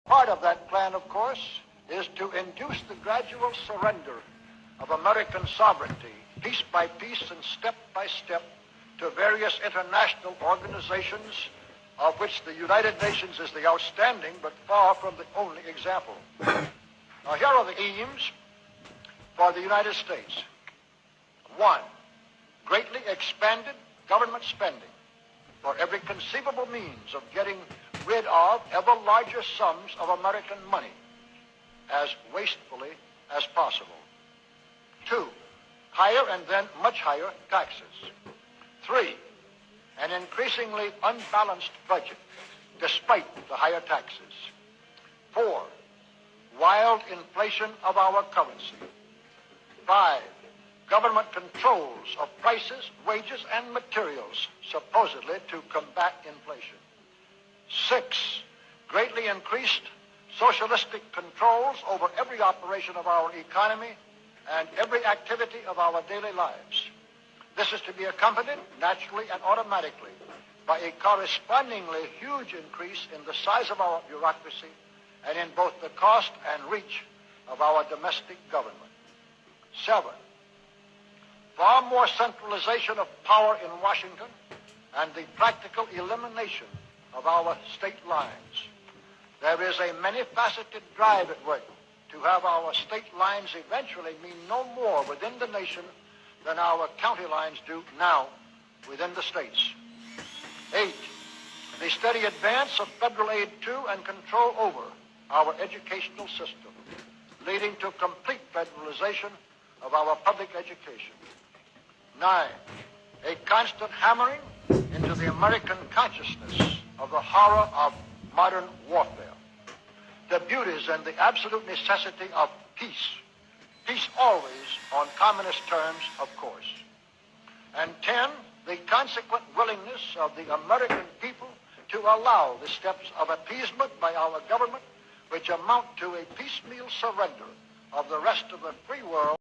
Part of that plan, of course, is to induce the gradual surrender of American sovereignty, piece by piece and step by step, to various international organizations, of which the United Nations is the outstanding but far from the only example. Now, here are the aims for the United States. 1, greatly expanded government spending for every conceivable means of getting rid of ever larger sums of American money as wastefully as possible. 2, higher and then much higher taxes. 3, an increasingly unbalanced budget despite the higher taxes. 4, wild inflation of our currency. 5, government controls of prices, wages, and materials, supposedly to combat inflation. 6, greatly increased socialistic controls over every operation of our economy and every activity of our daily lives. This is to be accompanied naturally and automatically by a correspondingly huge increase in the size of our bureaucracy and in both the cost and reach of our domestic government. 7, far more centralization of power in Washington and the practical elimination of our state lines. There is a many-faceted drive at work to have our state lines eventually mean no more within the nation than our county lines do now within the states. 8, the steady advance of federal aid to and control over our educational system, leading to complete federalization of our public education. 9, a constant hammering into the American consciousness of the horror of modern warfare, the beauties and the absolute necessity of peace. Peace always on communist terms, of course. And 10, the consequent willingness of the American people to allow the steps of appeasement by our government, which amount to a piecemeal surrender of the rest of the free world